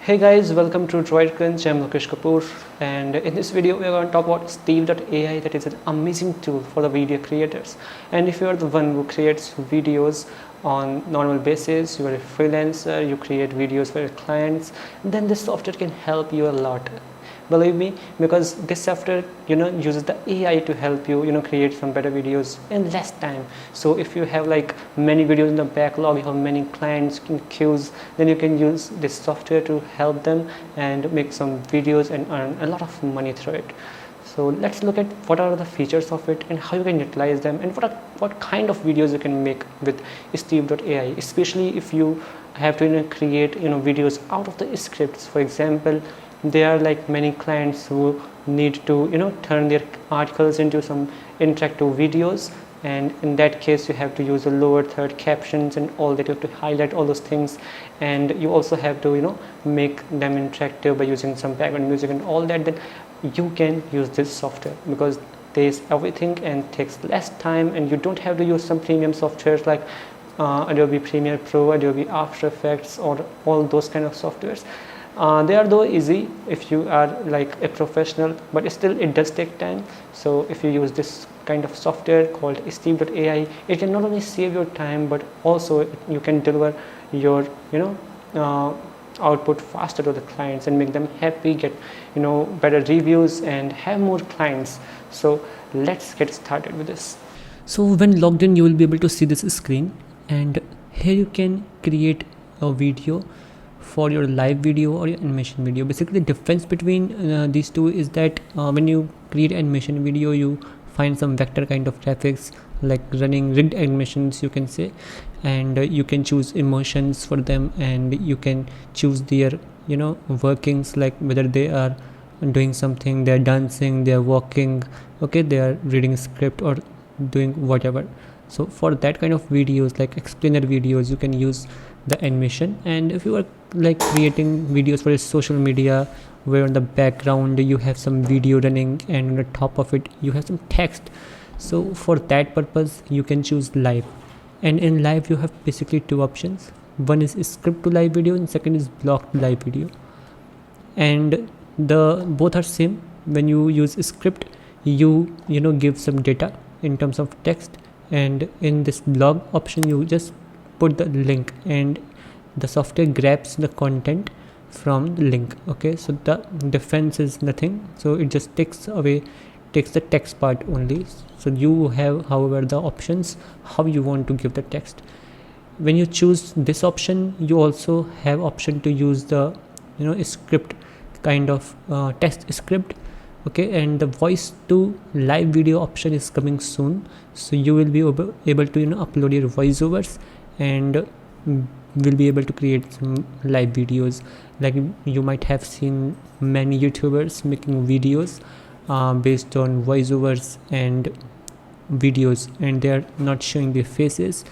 Hey guys, welcome to DroidCrunch. I'm Lokesh Kapoor, and in this video we are going to talk about Steve.ai. That is an amazing tool for the video creators. And if you are the one who creates videos on normal basis, you are a freelancer, you create videos for your clients, then this software can help you a lot. Believe me, because this software uses the AI to help you create some better videos in less time. So if you have like many videos in the backlog, you have many clients in queues, then you can use this software to help them and make some videos and earn a lot of money through it. So let's look at what are the features of it and how you can utilize them, and what kind of videos you can make with Steve.ai, especially if you have to create videos out of the scripts. For example, there are like many clients who need to turn their articles into some interactive videos, and in that case you have to use the lower third captions and all that. You have to highlight all those things, and you also have to make them interactive by using some background music and all that. Then you can use this software because there is everything and takes less time, and you don't have to use some premium softwares like Adobe Premiere Pro, Adobe After Effects, or all those kind of softwares. They are though easy if you are like a professional, but still it does take time. So if you use this kind of software called Steve.ai, it can not only save your time, but also you can deliver your output faster to the clients and make them happy, get better reviews and have more clients. So let's get started with this. So when logged in, you will be able to see this screen, and here you can create a video for your live video or your animation video. Basically the difference between these two is that when you create animation video, you find some vector kind of graphics like running rigged animations, you can say, and you can choose emotions for them, and you can choose their workings, like whether they are doing something, they're dancing, they're walking, okay, they are reading a script or doing whatever. So for that kind of videos, like explainer videos, you can use the animation. And if you are like creating videos for your social media, where on the background you have some video running and on the top of it you have some text, so for that purpose you can choose live. And in live you have basically two options. One is script to live video and second is block to live video, and the both are same. When you use script, you give some data in terms of text, and in this blog option you just put the link and the software grabs the content from the link. Okay, so the difference is nothing, so it just takes the text part only. So you have however the options how you want to give the text. When you choose this option, you also have option to use the script kind of text script. Okay, and the voice to live video option is coming soon, so you will be able to upload your voiceovers and will be able to create some live videos. Like you might have seen many YouTubers making videos based on voiceovers and videos, and they are not showing their faces,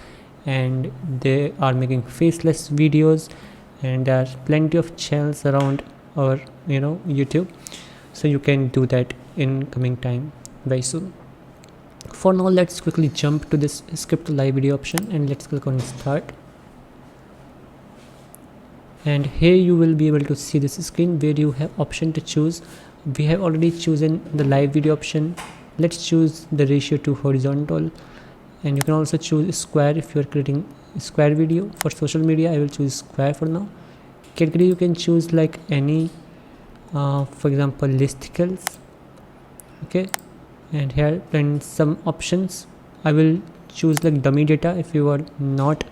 and they are making faceless videos, and there are plenty of channels around our YouTube. So you can do that in coming time very soon. For now, let's quickly jump to this script to live video option, and let's click on start. And here you will be able to see this screen where you have option to choose. We have already chosen the live video option. Let's choose the ratio to horizontal, and you can also choose square if you are creating square video. For social media, I will choose square for now. Category you can choose like any, for example listicles. Okay, and here and some options I will choose like dummy data. If you are not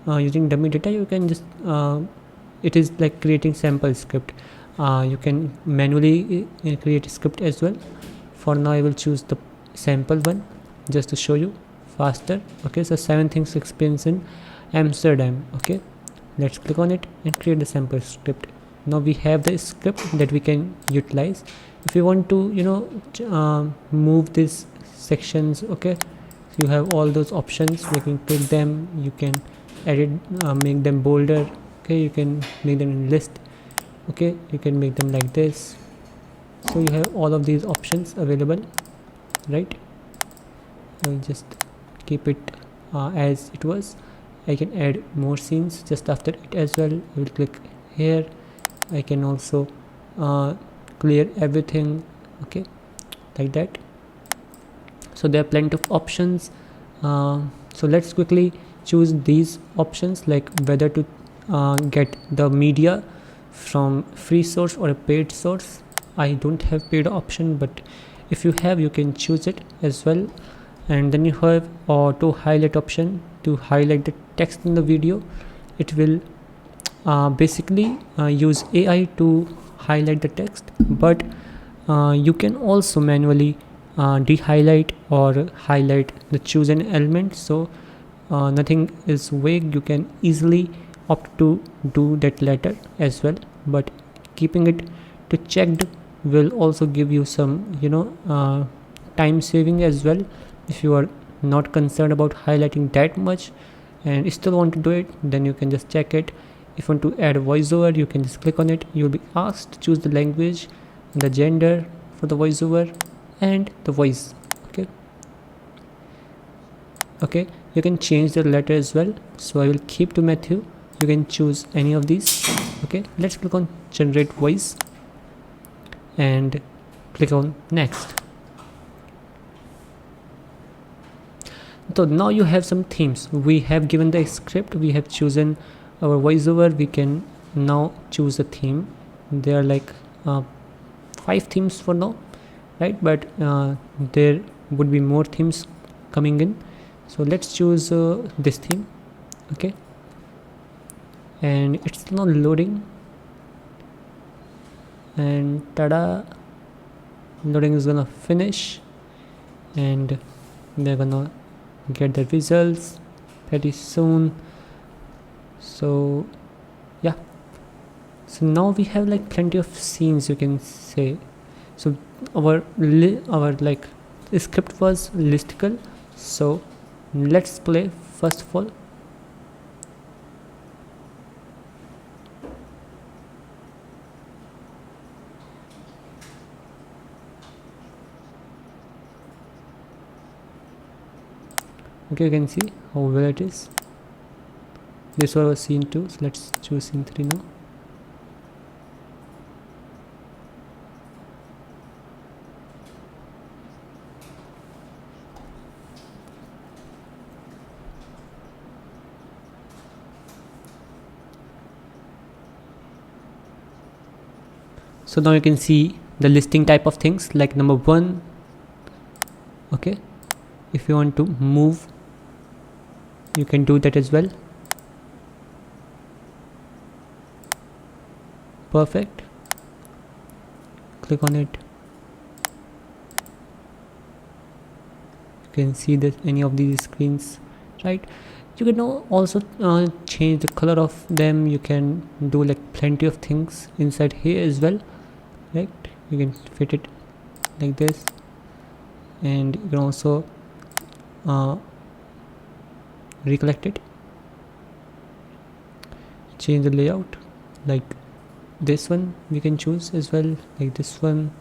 using dummy data, you can just it is like creating sample script. You can manually create a script as well. For now I will choose the sample one just to show you faster. Okay, so 7 things to experience in Amsterdam. Okay, let's click on it and create the sample script. Now we have the script that we can utilize. If you want to move these sections, okay, so you have all those options. You can click them, you can edit, make them bolder. Okay, you can make them in list. Okay, you can make them like this. So you have all of these options available, right? I will just keep it as it was. I can add more scenes just after it as well. I will click here I can also clear everything, okay, like that. So there are plenty of options. So let's quickly choose these options, like whether to get the media from free source or a paid source. I don't have paid option, but if you have, you can choose it as well. And then you have auto highlight option to highlight the text in the video. It will basically use AI to highlight the text, but you can also manually de-highlight or highlight the chosen element. So nothing is vague, you can easily opt to do that later as well, but keeping it to checked will also give you some time saving as well. If you are not concerned about highlighting that much and still want to do it, then you can just check it. If you want to add a voiceover, you can just click on it. You'll be asked to choose the language, the gender for the voiceover, and the voice. Okay, you can change the letter as well. So I will keep to Matthew. You can choose any of these. Okay, let's click on generate voice and click on next. So now you have some themes. We have given the script, we have chosen our voiceover. We can now choose a theme. There are like 5 themes for now, right? But there would be more themes coming in. So let's choose this theme. Okay, and it's not loading, and tada, loading is gonna finish, and they're gonna get the results pretty soon. So yeah, so now we have like plenty of scenes, you can say. So our like script was listicle. So let's play first of all. Okay, you can see how well it is. This was scene 2, so let's choose scene 3 now. So now you can see the listing type of things, like number 1. Okay, if you want to move, you can do that as well. Perfect, click on it. You can see that any of these screens, right? You can now also change the color of them. You can do like plenty of things inside here as well, right? You can fit it like this, and you can also recollect it, change the layout. Like this one we can choose as well, like this one.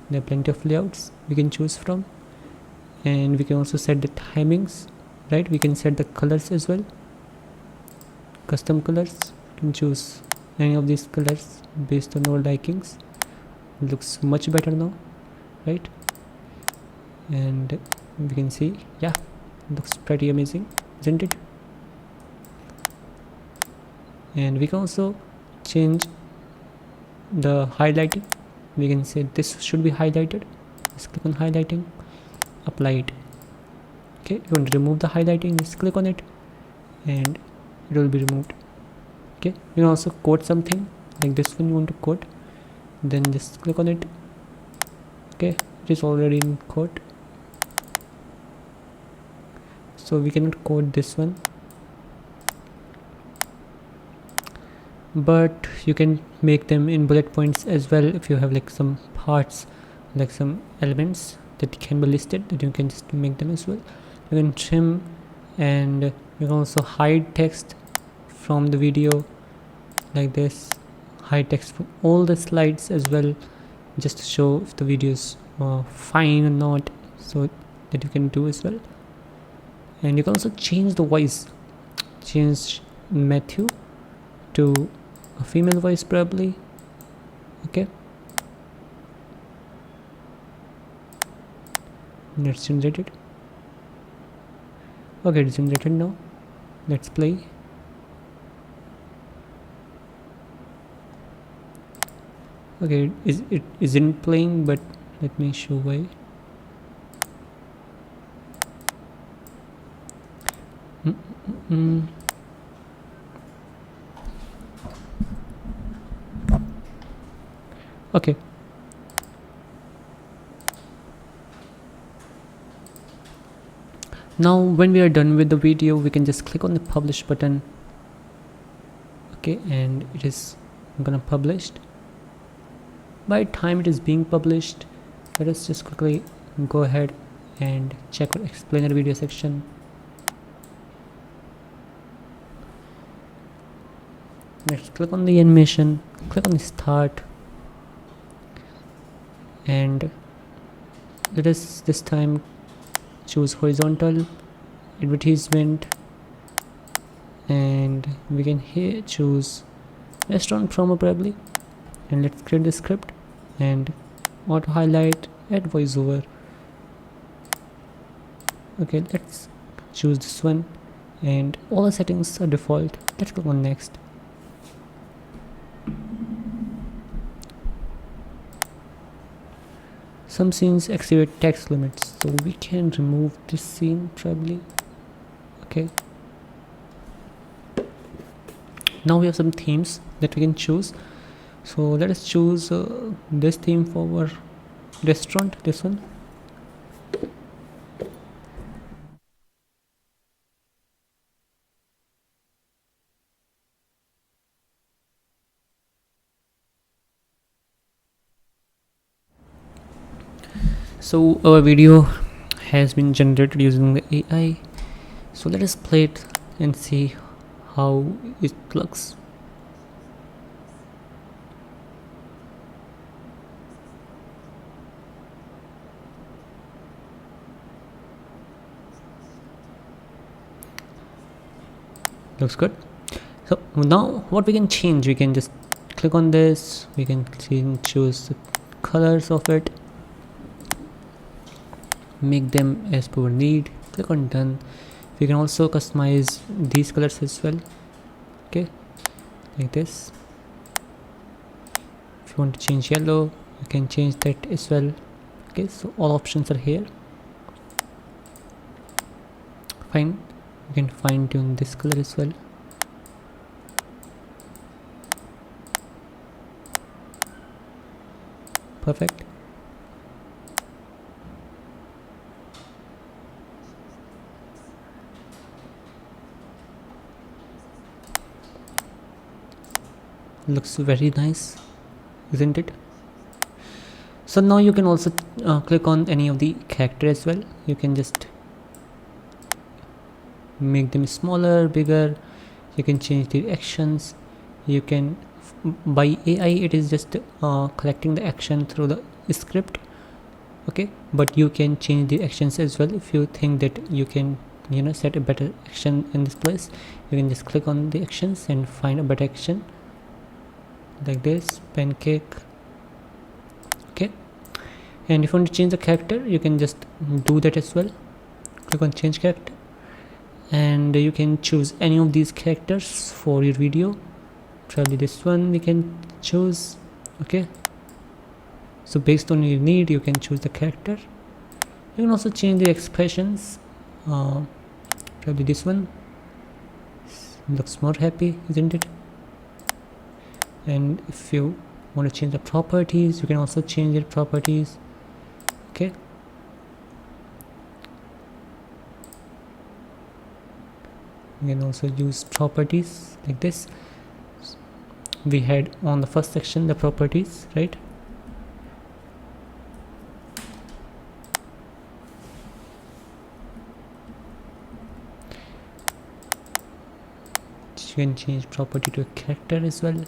There are plenty of layouts we can choose from, and we can also set the timings, right? We can set the colors as well, custom colors. You can choose any of these colors based on our likings. It looks much better now, right? And we can see, yeah, it looks pretty amazing, isn't it? And we can also change the highlighting. We can say this should be highlighted. Just click on highlighting, apply it. Okay, you want to remove the highlighting, just click on it and it will be removed. Okay, you can also quote something, like this one you want to quote, then just click on it. Okay, it is already in quote, so we cannot quote this one, but you can make them in bullet points as well. If you have like some parts, like some elements that can be listed, that you can just make them as well. You can trim, and you can also hide text from the video, like this. Hide text from all the slides as well, just to show if the video is fine or not, so that you can do as well. And you can also change the voice, change Matthew to a female voice probably. Okay, let's generate it. Okay, it's generated now. Let's play. Okay, it isn't playing, but let me show why. Okay, now when we are done with the video, we can just click on the publish button. Okay, and it is gonna published. By the time it is being published, let us just quickly go ahead and check our explainer video section. Let's click on the animation, click on the start, and let us this time choose horizontal advertisement, and we can here choose restaurant promo probably, and let's create the script and auto highlight, add voiceover. Okay, let's choose this one, and all the settings are default. Let's click on next. Some scenes exceed text limits, so we can remove this scene probably. Okay, now we have some themes that we can choose. So let us choose this theme for our restaurant, this one. So our video has been generated using the AI. So let us play it and see how it looks. Looks good. So now what we can change, we can just click on this, we can choose the colors of it, make them as per need, click on done. We can also customize these colors as well. Okay, like this. If you want to change yellow, you can change that as well. Okay, so all options are here. Fine, you can fine tune this color as well. Perfect. Looks very nice, isn't it? So now you can also click on any of the character as well. You can just make them smaller, bigger. You can change the actions. You can by AI it is just collecting the action through the script. Okay, but you can change the actions as well. If you think that you can set a better action in this place, you can just click on the actions and find a better action, like this pancake. Okay, and if you want to change the character, you can just do that as well. Click on change character, and you can choose any of these characters for your video. Probably this one we can choose. Okay, so based on your need, you can choose the character. You can also change the expressions. Probably this one looks more happy, isn't it? And if you want to change the properties, you can also change your properties. Okay, you can also use properties like this. We had on the first section the properties, right? You can change property to a character as well.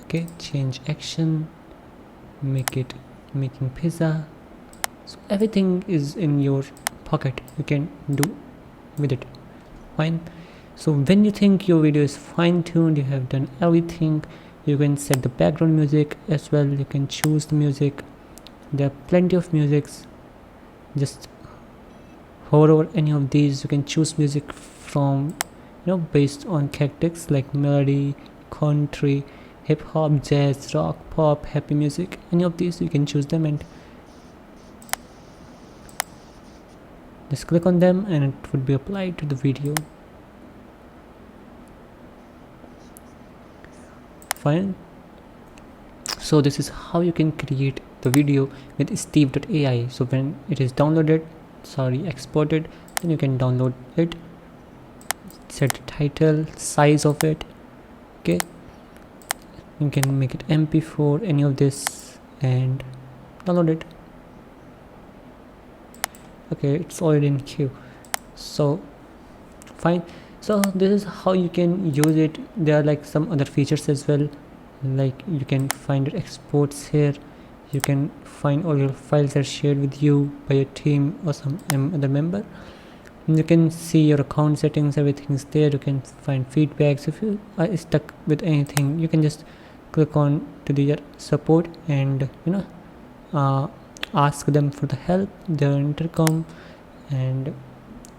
Okay, change action, make it making pizza. So everything is in your pocket, you can do with it. Fine. So when you think your video is fine-tuned, you have done everything, you can set the background music as well. You can choose the music. There are plenty of musics. Just hover over any of these. You can choose music from, based on characteristics like melody, country, hip-hop, jazz, rock, pop, happy music. Any of these you can choose them and just click on them and it would be applied to the video. Fine. So this is how you can create the video with Steve.ai. So when it is exported, then you can download it, set the title, size of it. Okay, you can make it MP4, any of this, and download it. Okay, it's already in queue. So fine. So this is how you can use it. There are like some other features as well, like you can find your exports here. You can find all your files are shared with you by your team or some other member. You can see your account settings, everything is there. You can find feedbacks. If you are stuck with anything, you can just click on to the support and ask them for the help, their intercom, and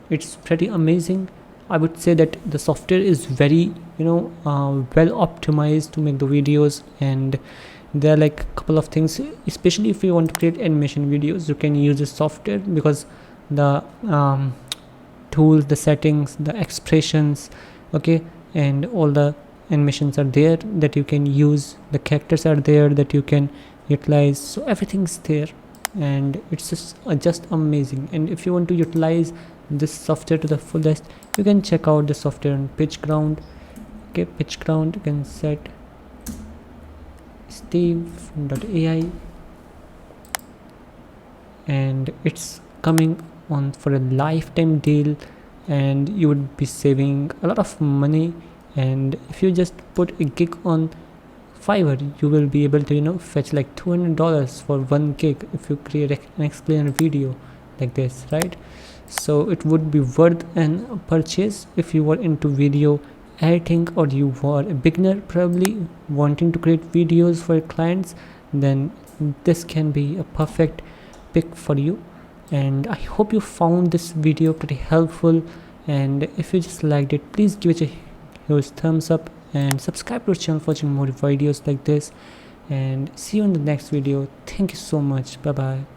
it's pretty amazing. I would say that the software is very well optimized to make the videos, and there are like a couple of things, especially if you want to create animation videos. You can use this software because the tools, the settings, the expressions, okay, and all the animations are there that you can use. The characters are there that you can utilize, so everything's there and it's just amazing. And if you want to utilize this software to the fullest, you can check out the software on PitchGround. Okay, PitchGround, you can set Steve.ai and it's coming on for a lifetime deal, and you would be saving a lot of money. And if you just put a gig on Fiverr, you will be able to fetch like $200 for 1 gig if you create an explainer video like this, right? So it would be worth an purchase if you were into video editing or you were a beginner probably wanting to create videos for your clients. Then this can be a perfect pick for you. And I hope you found this video pretty helpful, and if you just liked it, please give it a huge thumbs up and subscribe to our channel for watching more videos like this, and see you in the next video. Thank you so much. Bye bye.